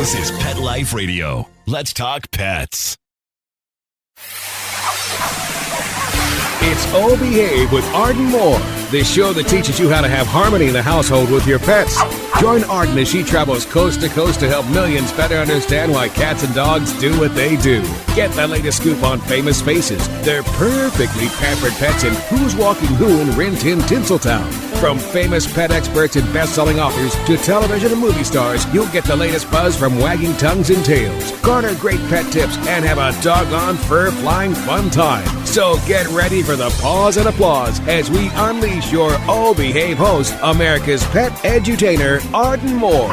This is Pet Life Radio. Let's talk pets. It's Oh Behave with Arden Moore, the show that teaches you how to have harmony in the household with your pets. Join Arden as she travels coast to coast to help millions better understand why cats and dogs do what they do. Get the latest scoop on famous faces, their perfectly pampered pets, and who's walking who in Rin Tin Tinseltown. From famous pet experts and best-selling authors to television and movie stars, you'll get the latest buzz from wagging tongues and tails. Garner great pet tips and have a doggone fur-flying fun time. So get ready for the pause and applause as we unleash your Oh Behave host, America's pet edutainer, Arden Moore.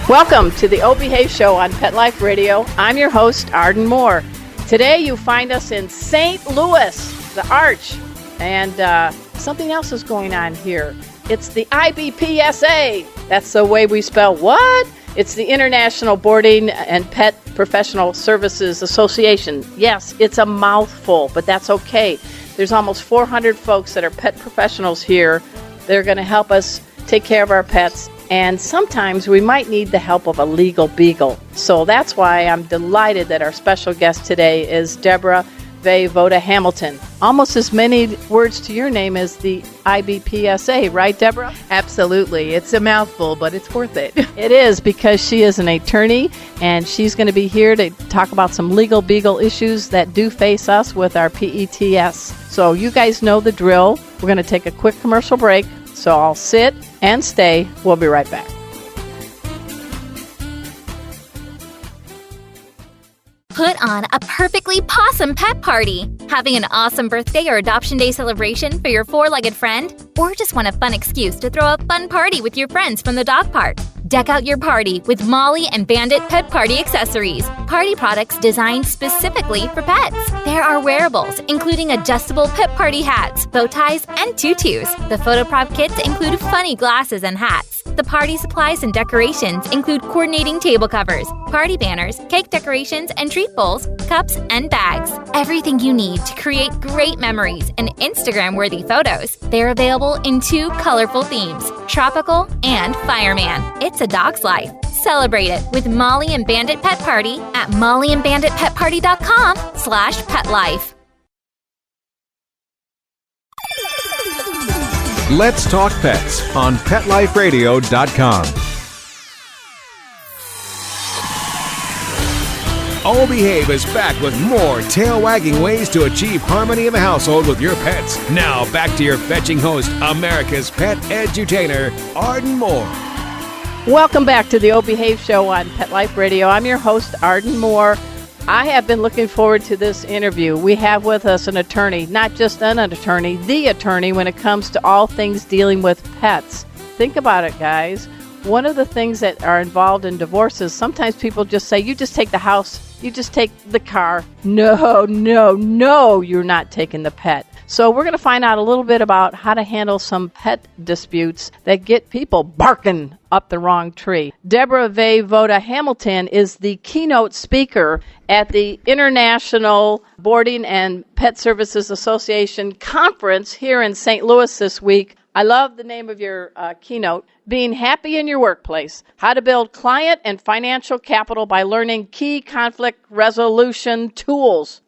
Welcome to the Oh Behave Show on Pet Life Radio. I'm your host, Arden Moore. Today you find us in St. Louis, the Arch, and something else is going on here. It's the IBPSA. That's the way we spell what? It's the International Boarding and Pet Professional Services Association. Yes, it's a mouthful, but that's okay. There's almost 400 folks that are pet professionals here. They're going to help us take care of our pets, and sometimes we might need the help of a legal beagle. So that's why I'm delighted that our special guest today is Debra Vey Voda-Hamilton. Almost as many words to your name as the IBPSA, right, Deborah? Absolutely. It's a mouthful, but it's worth it. It is, because she is an attorney, and she's going to be here to talk about some legal beagle issues that do face us with our PETS. So you guys know the drill. We're going to take a quick commercial break, so I'll sit and stay. We'll be right back. Put on a perfectly pawsome pet party. Having an awesome birthday or adoption day celebration for your four-legged friend? Or just want a fun excuse to throw a fun party with your friends from the dog park? Deck out your party with Molly and Bandit Pet Party accessories. Party products designed specifically for pets. There are wearables, including adjustable pet party hats, bow ties, and tutus. The photo prop kits include funny glasses and hats. The party supplies and decorations include coordinating table covers, party banners, cake decorations, and treat bowls, cups, and bags. Everything you need to create great memories and Instagram-worthy photos. They're available in 2 colorful themes, tropical and fireman. It's a dog's life. Celebrate it with Molly and Bandit Pet Party at mollyandbanditpetparty.com/petlife. Let's talk pets on PetLifeRadio.com. Oh Behave is back with more tail-wagging ways to achieve harmony in the household with your pets. Now back to your fetching host, America's pet edutainer, Arden Moore. Welcome back to the Oh Behave Show on Pet Life Radio. I'm your host, Arden Moore. I have been looking forward to this interview. We have with us an attorney, not just an attorney, the attorney when it comes to all things dealing with pets. Think about it, guys. One of the things that are involved in divorces, sometimes people just say, you just take the house, you just take the car. No, you're not taking the pet. So we're going to find out a little bit about how to handle some pet disputes that get people barking up the wrong tree. Debra Vey Voda-Hamilton is the keynote speaker at the International Boarding and Pet Services Association conference here in St. Louis this week. I love the name of your keynote, Being Happy in Your Workplace, How to Build Client and Financial Capital by Learning Key Conflict Resolution Tools.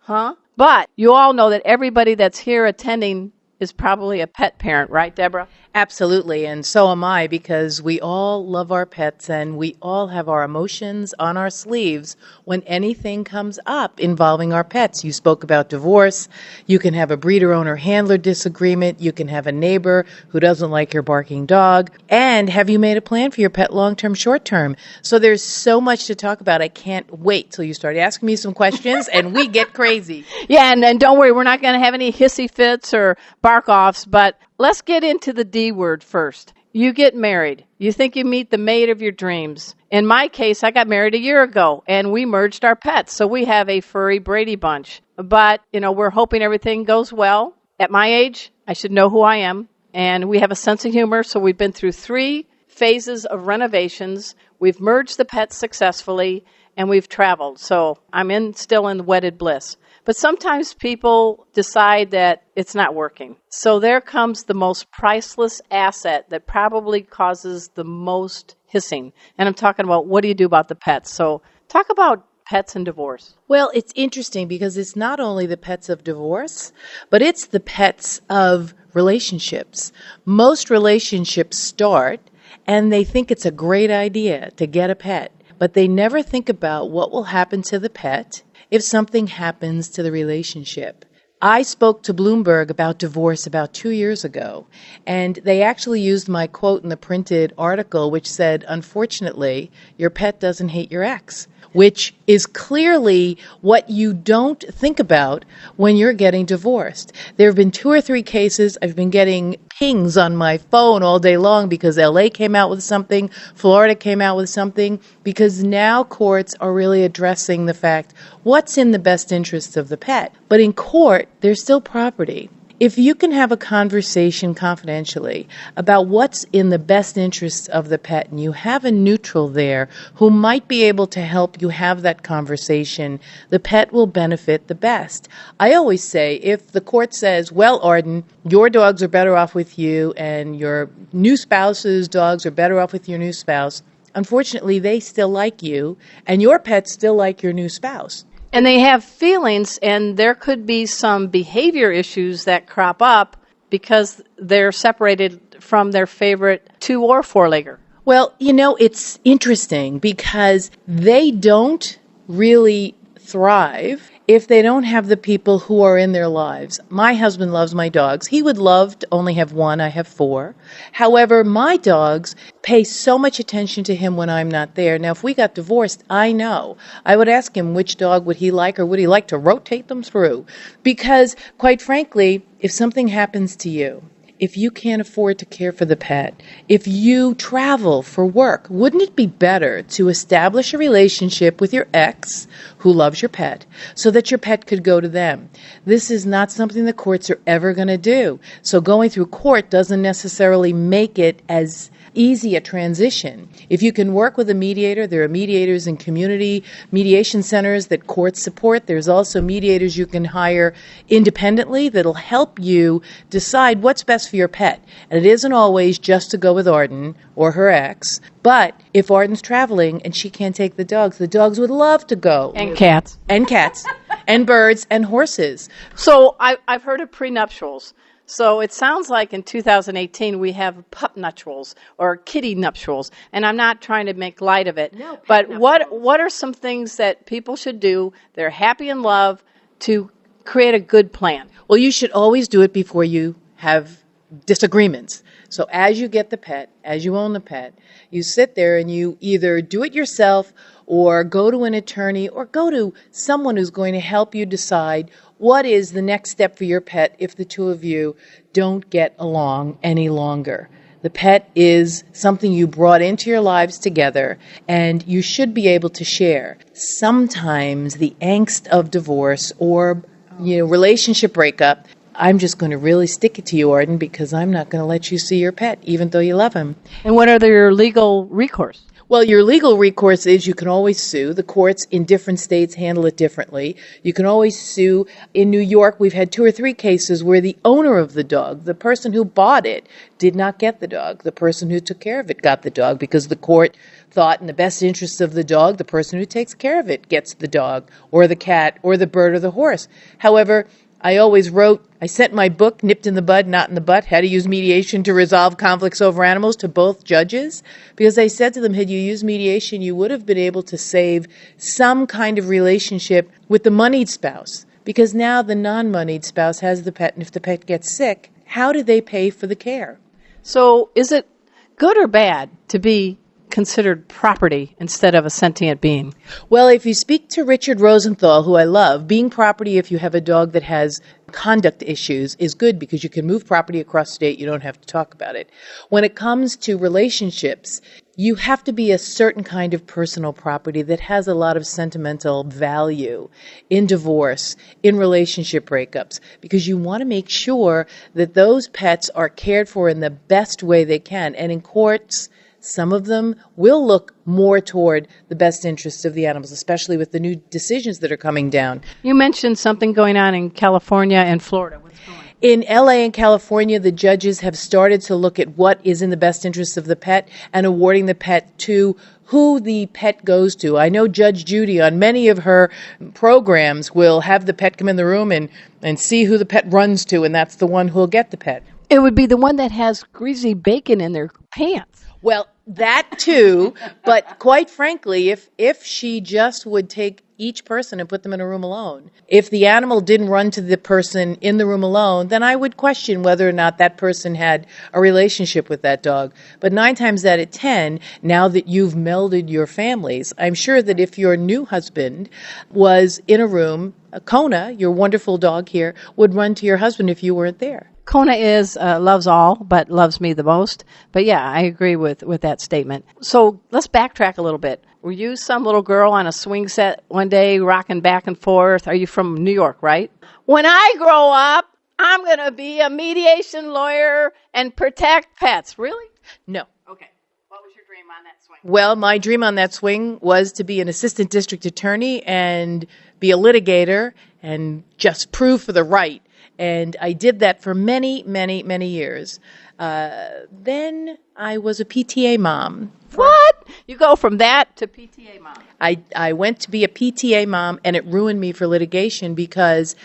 But you all know that everybody that's here attending is probably a pet parent, right, Deborah? Absolutely, and so am I, because we all love our pets and we all have our emotions on our sleeves when anything comes up involving our pets. You spoke about divorce. You can have a breeder-owner-handler disagreement. You can have a neighbor who doesn't like your barking dog. And have you made a plan for your pet long-term, short-term? So there's so much to talk about. I can't wait till you start asking me some questions and we get crazy. Yeah, and don't worry, we're not going to have any hissy fits or bark-offs, but let's get into the D word first. You get married. You think you meet the mate of your dreams. In my case, I got married a year ago, and we merged our pets, so we have a furry Brady Bunch. But, we're hoping everything goes well. At my age, I should know who I am, and we have a sense of humor, so we've been through 3 phases of renovations. We've merged the pets successfully, and we've traveled. So I'm still in wedded bliss. But sometimes people decide that it's not working. So there comes the most priceless asset that probably causes the most hissing. And I'm talking about, what do you do about the pets? So talk about pets and divorce. Well, it's interesting because it's not only the pets of divorce, but it's the pets of relationships. Most relationships start and they think it's a great idea to get a pet, but they never think about what will happen to the pet if something happens to the relationship. I spoke to Bloomberg about divorce about 2 years ago, and they actually used my quote in the printed article, which said, unfortunately, your pet doesn't hate your ex, which is clearly what you don't think about when you're getting divorced. There have been 2 or 3 cases. I've been getting pings on my phone all day long because LA came out with something, Florida came out with something, because now courts are really addressing the fact, what's in the best interests of the pet? But in court, there's still property. If you can have a conversation confidentially about what's in the best interests of the pet, and you have a neutral there who might be able to help you have that conversation, the pet will benefit the best. I always say, if the court says, well, Arden, your dogs are better off with you and your new spouse's dogs are better off with your new spouse, unfortunately, they still like you and your pets still like your new spouse. And they have feelings, and there could be some behavior issues that crop up because they're separated from their favorite 2 or 4-legger. Well, it's interesting because they don't really thrive if they don't have the people who are in their lives. My husband loves my dogs. He would love to only have 1. I have 4. However, my dogs pay so much attention to him when I'm not there. Now, if we got divorced, I know. I would ask him which dog would he like, or would he like to rotate them through? Because, quite frankly, if something happens to you, if you can't afford to care for the pet, if you travel for work, wouldn't it be better to establish a relationship with your ex who loves your pet so that your pet could go to them? This is not something the courts are ever going to do. So going through court doesn't necessarily make it as easy a transition. If you can work with a mediator, there are mediators in community mediation centers that courts support. There's also mediators you can hire independently that'll help you decide what's best for your pet. And it isn't always just to go with Arden or her ex, but if Arden's traveling and she can't take the dogs would love to go. And cats. And cats. And birds and horses. So I've heard of prenuptials. So it sounds like in 2018 we have pup nuptials or kitty nuptials, and I'm not trying to make light of it. No, but what are some things that people should do? They're happy in love to create a good plan. Well, you should always do it before you have disagreements. So as you get the pet, as you own the pet, you sit there and you either do it yourself or go to an attorney or go to someone who's going to help you decide what is the next step for your pet if the two of you don't get along any longer. The pet is something you brought into your lives together, and you should be able to share. Sometimes the angst of divorce or relationship breakup, I'm just going to really stick it to you, Arden, because I'm not going to let you see your pet, even though you love him. And what are your legal recourse? Well, your legal recourse is you can always sue. The courts in different states handle it differently. You can always sue. In New York, we've had 2 or 3 cases where the owner of the dog, the person who bought it, did not get the dog. The person who took care of it got the dog because the court thought in the best interest of the dog, the person who takes care of it gets the dog or the cat or the bird or the horse. However, I sent my book, Nipped in the Bud, Not in the Butt, How to Use Mediation to Resolve Conflicts Over Animals, to both judges, because I said to them, had you used mediation, you would have been able to save some kind of relationship with the moneyed spouse, because now the non-moneyed spouse has the pet, and if the pet gets sick, how do they pay for the care? So is it good or bad to be considered property instead of a sentient being? Well, if you speak to Richard Rosenthal, who I love, being property if you have a dog that has conduct issues is good because you can move property across state. You don't have to talk about it. When it comes to relationships, you have to be a certain kind of personal property that has a lot of sentimental value in divorce, in relationship breakups, because you want to make sure that those pets are cared for in the best way they can. And in courts, some of them will look more toward the best interests of the animals, especially with the new decisions that are coming down. You mentioned something going on in California and Florida. What's going on? In LA and California, the judges have started to look at what is in the best interest of the pet and awarding the pet to who the pet goes to. I know Judge Judy on many of her programs will have the pet come in the room and see who the pet runs to, and that's the one who'll get the pet. It would be the one that has greasy bacon in their pants. Well, that too, but quite frankly, if she just would take each person and put them in a room alone, if the animal didn't run to the person in the room alone, then I would question whether or not that person had a relationship with that dog. But 9 times out of 10, now that you've melded your families, I'm sure that if your new husband was in a room, Kona, your wonderful dog here, would run to your husband if you weren't there. Kona is loves all, but loves me the most. But yeah, I agree with that statement. So let's backtrack a little bit. Were you some little girl on a swing set one day rocking back and forth? Are you from New York, right? When I grow up, I'm going to be a mediation lawyer and protect pets. Really? No. Okay. What was your dream on that swing? Well, my dream on that swing was to be an assistant district attorney and be a litigator and just prove for the right. And I did that for many, many, many years. Then I was a PTA mom. What? You go from that to PTA mom? I went to be a PTA mom, and it ruined me for litigation because,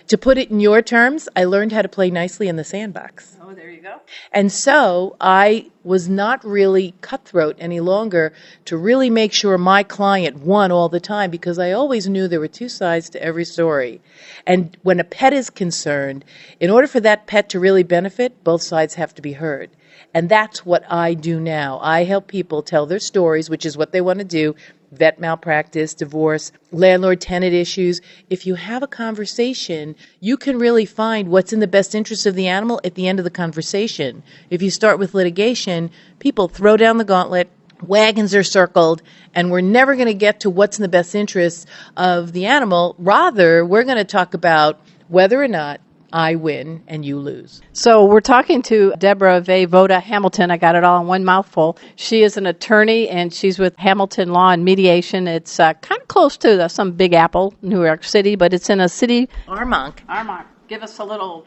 to put it in your terms, I learned how to play nicely in the sandbox. Oh, there you go. And so I was not really cutthroat any longer to really make sure my client won all the time, because I always knew there were 2 sides to every story. And when a pet is concerned, in order for that pet to really benefit, both sides have to be heard. And that's what I do now. I help people tell their stories, which is what they want to do: vet malpractice, divorce, landlord-tenant issues. If you have a conversation, you can really find what's in the best interest of the animal at the end of the conversation. If you start with litigation, people throw down the gauntlet, wagons are circled, and we're never going to get to what's in the best interest of the animal. Rather, we're going to talk about whether or not I win and you lose. So we're talking to Debra Vey Voda-Hamilton. I got it all in one mouthful. She is an attorney, and she's with Hamilton Law and Mediation. It's kind of close to some Big Apple, New York City, but it's in a city. Armonk. Give us a little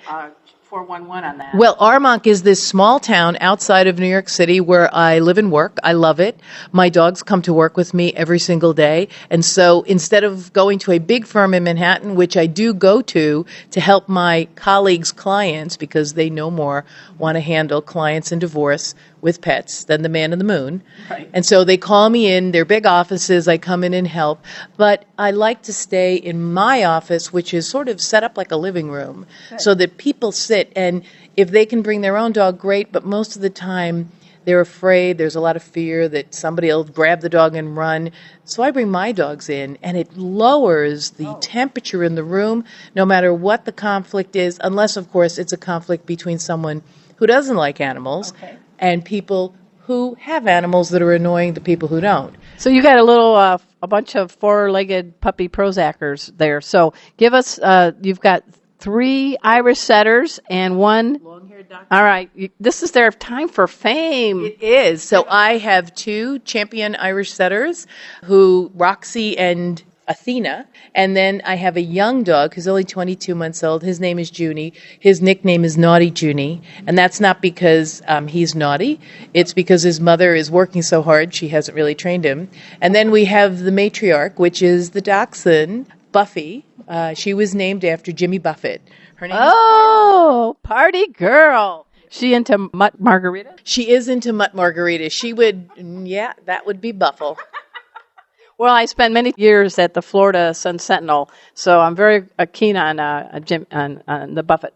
411 on that. Well, Armonk is this small town outside of New York City where I live and work. I love it. My dogs come to work with me every single day. And so instead of going to a big firm in Manhattan, which I do go to help my colleagues' clients, because they no more want to handle clients in divorce with pets than the man in the moon. Right. And so they call me in their big offices. I come in and help. But I like to stay in my office, which is sort of set up like a living room, so that people sit, and if they can bring their own dog, great, but most of the time they're afraid. There's a lot of fear that somebody will grab the dog and run. So I bring my dogs in, and it lowers the temperature in the room, no matter what the conflict is, unless, of course, it's a conflict between someone who doesn't like animals and people who have animals that are annoying to people who don't. So you got a bunch of 4-legged puppy Prozackers there. So give us, you've got 3 Irish setters and 1 long-haired dachshund. All right, this is their time for fame. It is. So I have 2 champion Irish setters, Roxy and Athena, and then I have a young dog who's only 22 months old. His name is Junie. His nickname is Naughty Junie, and that's not because he's naughty. It's because his mother is working so hard she hasn't really trained him. And then we have the matriarch, which is the dachshund, Buffy. She was named after Jimmy Buffett. Her name is Party Girl. She into Mutt Margarita? She is into Mutt Margarita. That would be Buffle. Well, I spent many years at the Florida Sun Sentinel, so I'm very keen on the Buffett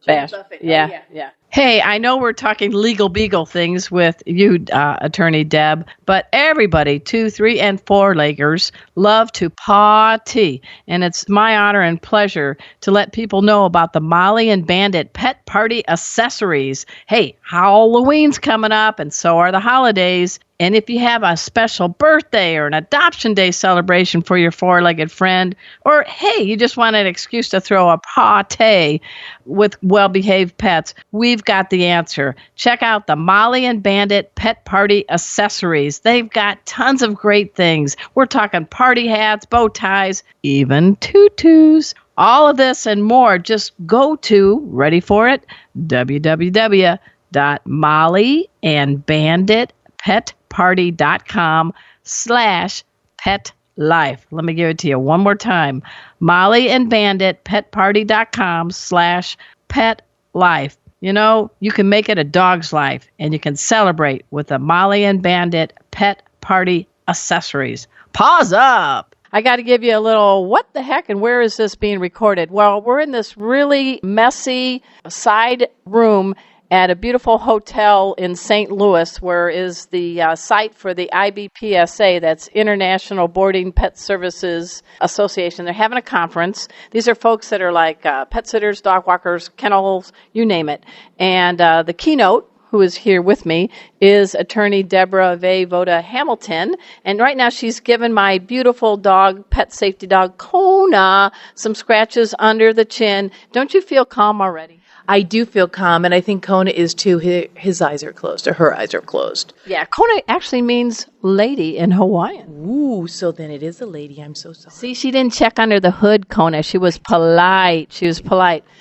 bash. Buffett. Yeah. Hey, I know we're talking legal beagle things with you, Attorney Deb, but everybody, 2, 3, and 4-leggers, love to party, and it's my honor and pleasure to let people know about the Molly and Bandit Pet Party Accessories. Hey, Halloween's coming up, and so are the holidays. And if you have a special birthday or an adoption day celebration for your four-legged friend, or hey, you just want an excuse to throw a party with well-behaved pets, we've got the answer. Check out the Molly and Bandit Pet Party Accessories. They've got tons of great things. We're talking party hats, bow ties, even tutus. All of this and more, just go to, ready for it, www.mollyandbanditpetparty.com/petlife. Let me give it to you one more time. mollyandbanditpetparty.com/petlife. You know, you can make it a dog's life, and you can celebrate with the Molly and Bandit Pet Party Accessories. Pause up. I got to give you a little, what the heck, and where is this being recorded? Well, we're in this really messy side room at a beautiful hotel in St. Louis, where is the site for the IBPSA, that's International Boarding Pet Services Association. They're having a conference. These are folks that are like pet sitters, dog walkers, kennels, you name it. And the keynote, who is here with me, is Attorney Debra Vey Voda-Hamilton. And right now she's given my beautiful dog, pet safety dog, Kona, some scratches under the chin. Don't you feel calm already? I do feel calm, and I think Kona is too. His eyes are closed, or her eyes are closed. Yeah, Kona actually means lady in Hawaiian. Ooh, so then it is a lady. I'm so sorry. See, she didn't check under the hood, Kona. She was polite.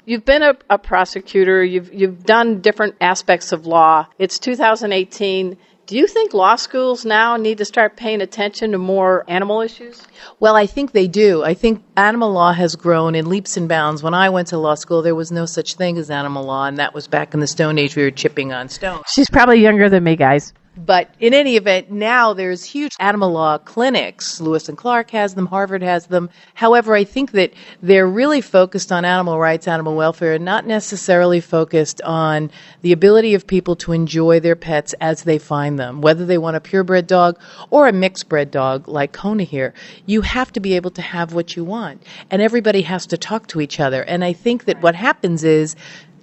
You've been a prosecutor. You've done different aspects of law. It's 2018. Do you think law schools now need to start paying attention to more animal issues? Well, I think they do. I think animal law has grown in leaps and bounds. When I went to law school, there was no such thing as animal law, and that was back in the Stone Age. We were chipping on stone. She's probably younger than me, guys. But in any event, now there's huge animal law clinics. Lewis and Clark has them. Harvard has them. However, I think that they're really focused on animal rights, animal welfare, and not necessarily focused on the ability of people to enjoy their pets as they find them. Whether they want a purebred dog or a mixed-bred dog like Kona here, you have to be able to have what you want. And everybody has to talk to each other. And I think that what happens is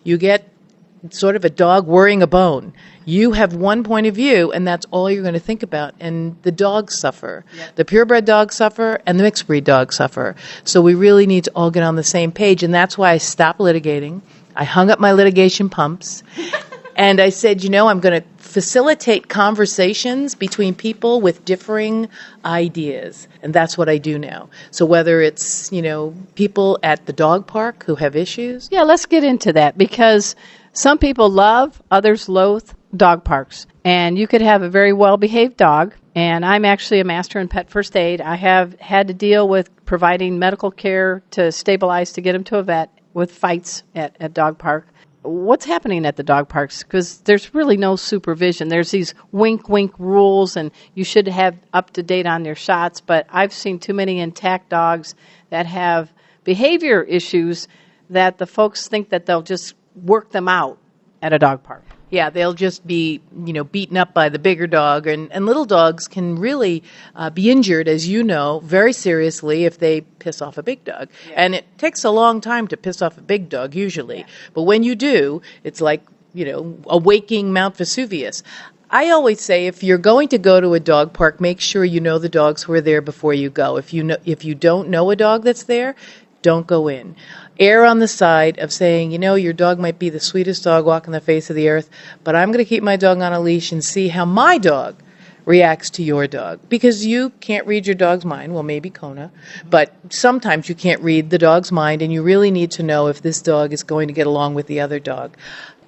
you get sort of a dog worrying a bone. You have one point of view, and that's all you're going to think about. And the dogs suffer. Yep. The purebred dogs suffer, and the mixed breed dogs suffer. So we really need to all get on the same page, and that's why I stopped litigating. I hung up my litigation pumps, and I said, I'm going to facilitate conversations between people with differing ideas. And that's what I do now. So whether it's, people at the dog park who have issues. Yeah, let's get into that, because some people love, others loathe dog parks. And you could have a very well-behaved dog, and I'm actually a master in pet first aid. I have had to deal with providing medical care to stabilize to get him to a vet with fights at dog park. What's happening at the dog parks? Because there's really no supervision. There's these wink rules, and you should have up-to-date on their shots, but I've seen too many intact dogs that have behavior issues that the folks think that they'll just work them out at a dog park. Yeah, they'll just be, beaten up by the bigger dog. And little dogs can really be injured, as you know, very seriously if they piss off a big dog. Yeah. And it takes a long time to piss off a big dog, usually. Yeah. But when you do, it's like, a waking Mount Vesuvius. I always say if you're going to go to a dog park, make sure you know the dogs who are there before you go. If you don't know a dog that's there, don't go in. Err on the side of saying, your dog might be the sweetest dog walking the face of the earth, but I'm going to keep my dog on a leash and see how my dog reacts to your dog. Because you can't read your dog's mind. Well, maybe Kona. But sometimes you can't read the dog's mind, and you really need to know if this dog is going to get along with the other dog.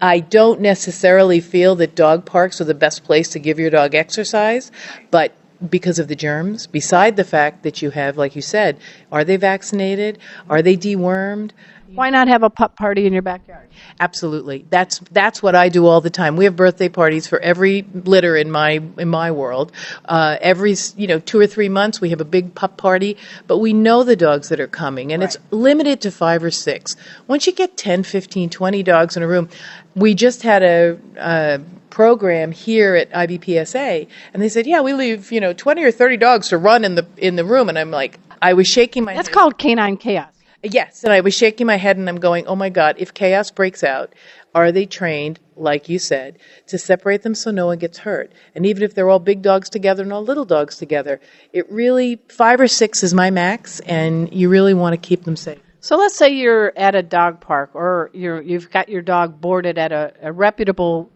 I don't necessarily feel that dog parks are the best place to give your dog exercise, but because of the germs, beside the fact that you have, like you said, are they vaccinated? Are they dewormed? Why not have a pup party in your backyard? Absolutely. That's what I do all the time. We have birthday parties for every litter in my world. Every 2 or 3 months we have a big pup party, but we know the dogs that are coming, and Right. It's limited to 5 or 6. Once you get 10, 15, 20 dogs in a room, we just had a program here at IBPSA, and they said, yeah, we leave 20 or 30 dogs to run in the room, and I'm like, I was shaking my head. That's called canine chaos. Yes, and I was shaking my head and I'm going, oh my God, if chaos breaks out, are they trained, like you said, to separate them so no one gets hurt? And even if they're all big dogs together and all little dogs together, it really, 5 or 6 is my max, and you really want to keep them safe. So let's say you're at a dog park, or you've got your dog boarded at a reputable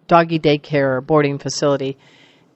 doggy daycare or boarding facility,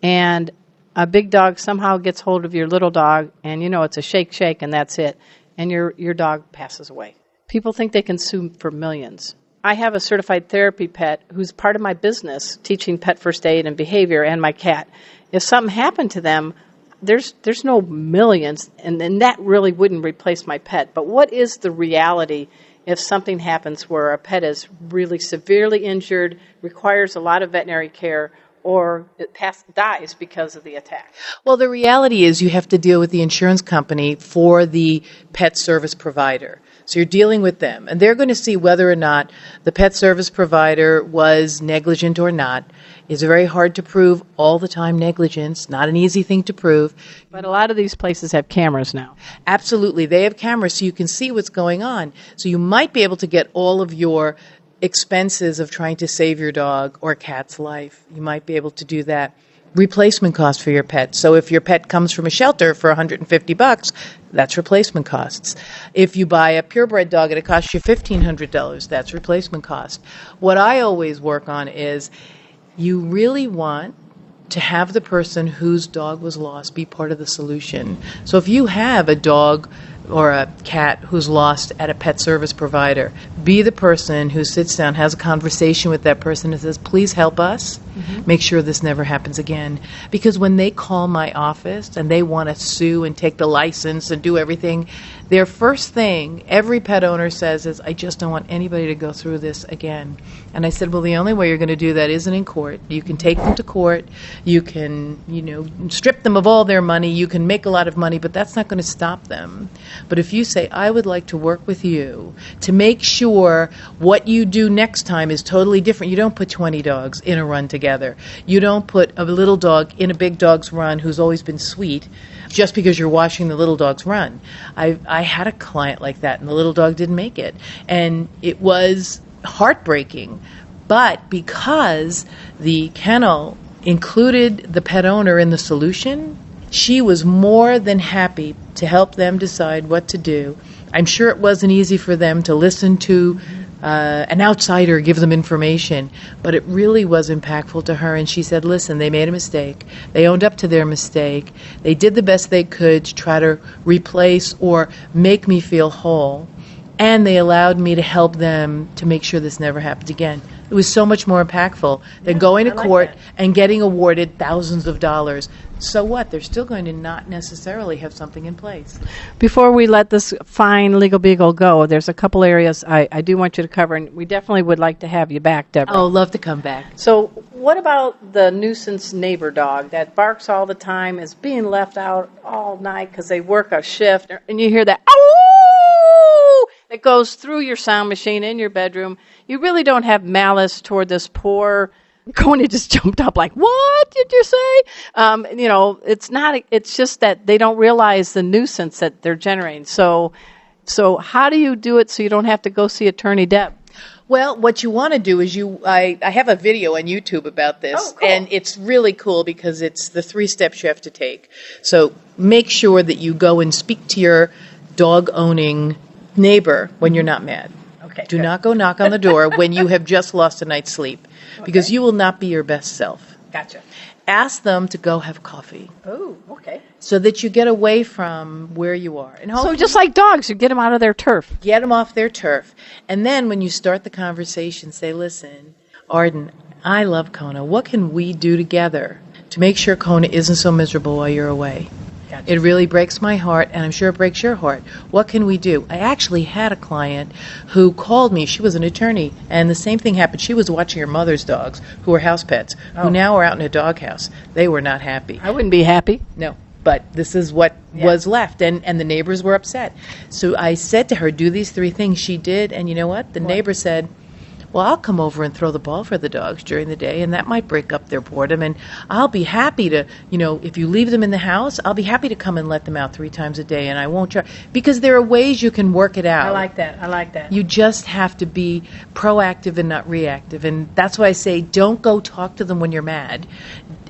and a big dog somehow gets hold of your little dog, and it's a shake, and that's it, and your dog passes away. People think they can sue for millions. I have a certified therapy pet who's part of my business, teaching pet first aid and behavior, and my cat. If something happened to them, there's no millions, and that really wouldn't replace my pet. But what is the reality if something happens where a pet is really severely injured, requires a lot of veterinary care, or it dies because of the attack? Well, the reality is you have to deal with the insurance company for the pet service provider. So you're dealing with them, and they're going to see whether or not the pet service provider was negligent or not. It's very hard to prove all the time negligence, not an easy thing to prove. But a lot of these places have cameras now. Absolutely. They have cameras so you can see what's going on. So you might be able to get all of your expenses of trying to save your dog or cat's life. You might be able to do that. Replacement cost for your pet. So if your pet comes from a shelter for $150, that's replacement costs. If you buy a purebred dog and it costs you $1,500, that's replacement cost. What I always work on is you really want to have the person whose dog was lost be part of the solution. So if you have a dog or a cat who's lost at a pet service provider, be the person who sits down, has a conversation with that person and says, please help us. Make sure this never happens again. Because when they call my office and they want to sue and take the license and do everything, their first thing every pet owner says is, I just don't want anybody to go through this again. And I said, well, the only way you're going to do that isn't in court. You can take them to court. You can, strip them of all their money. You can make a lot of money, but that's not going to stop them. But if you say, I would like to work with you to make sure what you do next time is totally different. You don't put 20 dogs in a run together. You don't put a little dog in a big dog's run who's always been sweet just because you're watching the little dog's run. I had a client like that, and the little dog didn't make it. And it was heartbreaking. But because the kennel included the pet owner in the solution, she was more than happy to help them decide what to do. I'm sure it wasn't easy for them to listen to an outsider give them information, but it really was impactful to her. And she said, listen, they made a mistake. They owned up to their mistake. They did the best they could to try to replace or make me feel whole. And they allowed me to help them to make sure this never happened again. It was so much more impactful than going to court and getting awarded thousands of dollars. So what? They're still going to not necessarily have something in place. Before we let this fine legal beagle go, there's a couple areas I do want you to cover, and we definitely would like to have you back, Debra. Oh, love to come back. So what about the nuisance neighbor dog that barks all the time, is being left out all night because they work a shift, and you hear that, ow! That goes through your sound machine in your bedroom. You really don't have malice toward this poor... Coney just jumped up like, what did you say? It's not. It's just that they don't realize the nuisance that they're generating. So how do you do it so you don't have to go see Attorney Deb? Well, what you want to do is I have a video on YouTube about this, and it's really cool because it's the 3 steps you have to take. So make sure that you go and speak to your dog-owning neighbor when you're not mad. Okay. Do not go knock on the door when you have just lost a night's sleep, because you will not be your best self. Gotcha. Ask them to go have coffee. Oh, okay. So that you get away from where you are. And so just like dogs, you get them out of their turf. Get them off their turf. And then when you start the conversation, say, listen, Arden, I love Kona. What can we do together to make sure Kona isn't so miserable while you're away? Gotcha. It really breaks my heart, and I'm sure it breaks your heart. What can we do? I actually had a client who called me. She was an attorney, and the same thing happened. She was watching her mother's dogs, who were house pets, who now are out in a doghouse. They were not happy. I wouldn't be happy. No, but this is what was left, and the neighbors were upset. So I said to her, do these 3 things. She did, and you know what? The neighbor said, well, I'll come over and throw the ball for the dogs during the day, and that might break up their boredom. And I'll be happy to, if you leave them in the house, I'll be happy to come and let them out 3 times a day, and I won't charge. Because there are ways you can work it out. I like that. You just have to be proactive and not reactive. And that's why I say don't go talk to them when you're mad.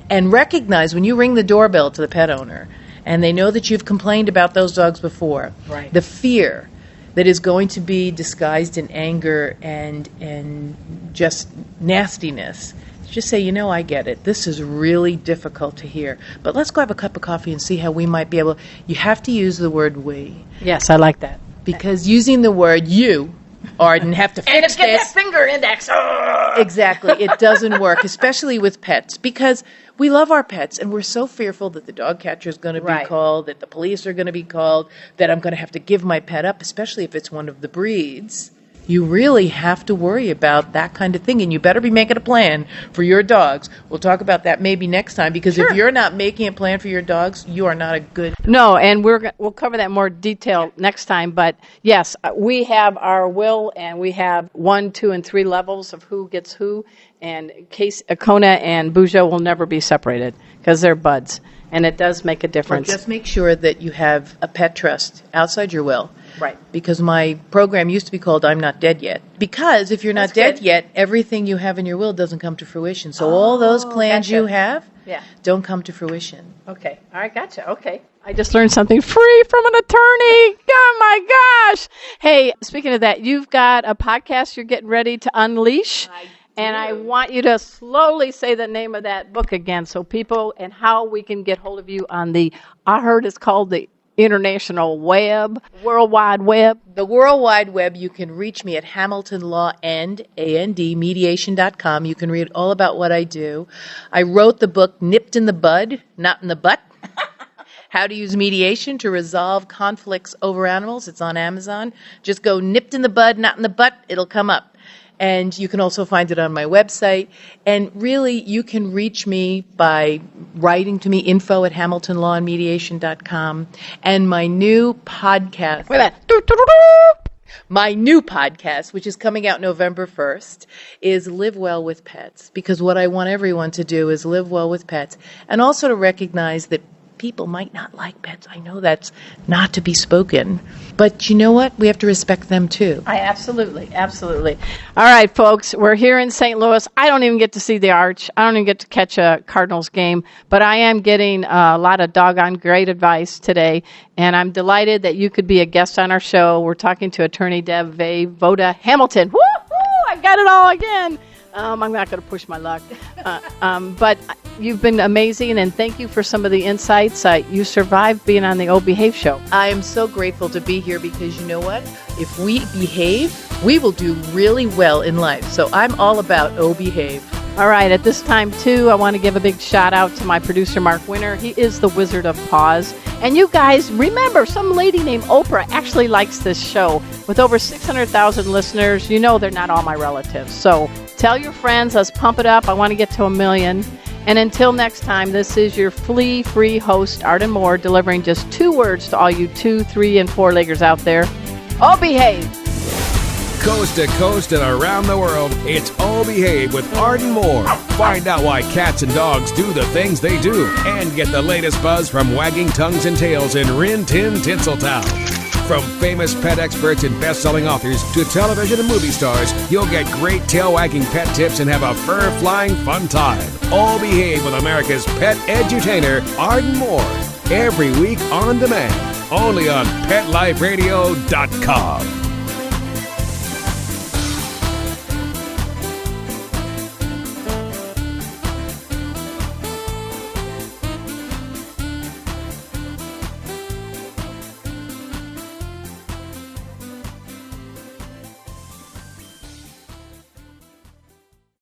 And recognize when you ring the doorbell to the pet owner, and they know that you've complained about those dogs before, right. The fear that is going to be disguised in anger and just nastiness. Just say, I get it. This is really difficult to hear. But let's go have a cup of coffee and see how we might be able. You have to use the word we. Yes, I like that. Because using the word you, Arden, have to fix get this. that finger index. Exactly. It doesn't work, especially with pets, because we love our pets, and we're so fearful that the dog catcher is going to be called, that the police are going to be called, that I'm going to have to give my pet up, especially if it's one of the breeds. You really have to worry about that kind of thing, and you better be making a plan for your dogs. We'll talk about that maybe next time, because if you're not making a plan for your dogs, you are not a good... No, and we'll cover that in more detail next time. But yes, we have our will, and we have 1, 2, and 3 levels of who gets who. And Kona and Bujo will never be separated because they're buds, and it does make a difference. Well, just make sure that you have a pet trust outside your will. Right. Because my program used to be called I'm Not Dead Yet. Because if you're not dead yet, everything you have in your will doesn't come to fruition. So all those plans you have don't come to fruition. Okay. All right, gotcha. Okay. I just learned something free from an attorney. Oh, my gosh. Hey, speaking of that, you've got a podcast you're getting ready to unleash. And I want you to slowly say the name of that book again so people and how we can get hold of you on I heard it's called the International Web, World Wide Web. The World Wide Web, you can reach me at Hamilton Law and mediation.com. You can read all about what I do. I wrote the book Nipped in the Bud, Not in the Butt. How to Use Mediation to Resolve Conflicts Over Animals. It's on Amazon. Just go nipped in the bud, not in the butt. It'll come up. And you can also find it on my website. And really, you can reach me by writing to me, info@hamiltonlawandmediation.com. And my new podcast. My new podcast, which is coming out November 1st, is Live Well with Pets. Because what I want everyone to do is live well with pets. And also to recognize that people might not like pets. I know that's not to be spoken. But you know what? We have to respect them, too. Absolutely. All right, folks, we're here in St. Louis. I don't even get to see the Arch. I don't even get to catch a Cardinals game. But I am getting a lot of doggone great advice today. And I'm delighted that you could be a guest on our show. We're talking to Attorney Debra Vey Voda-Hamilton. Woo-hoo! I got it all again. I'm not going to push my luck. But you've been amazing, and thank you for some of the insights. You survived being on the Oh Behave show. I am so grateful to be here because you know what? If we behave, we will do really well in life. So I'm all about Oh Behave. All right, at this time, too, I want to give a big shout-out to my producer, Mark Winter. He is the Wizard of Pause. And you guys, remember, some lady named Oprah actually likes this show. With over 600,000 listeners, you know they're not all my relatives. So tell your friends, let's pump it up. I want to get to 1 million. And until next time, this is your flea-free host, Arden Moore, delivering just 2 words to all you 2, 3, and 4-leggers out there. Oh, behave! Coast to coast and around the world, it's Oh Behave with Arden Moore. Find out why cats and dogs do the things they do and get the latest buzz from wagging tongues and tails in Rin Tin Tinseltown. From famous pet experts and best-selling authors to television and movie stars, you'll get great tail-wagging pet tips and have a fur-flying fun time. Oh Behave with America's pet edutainer, Arden Moore. Every week on demand, only on PetLifeRadio.com.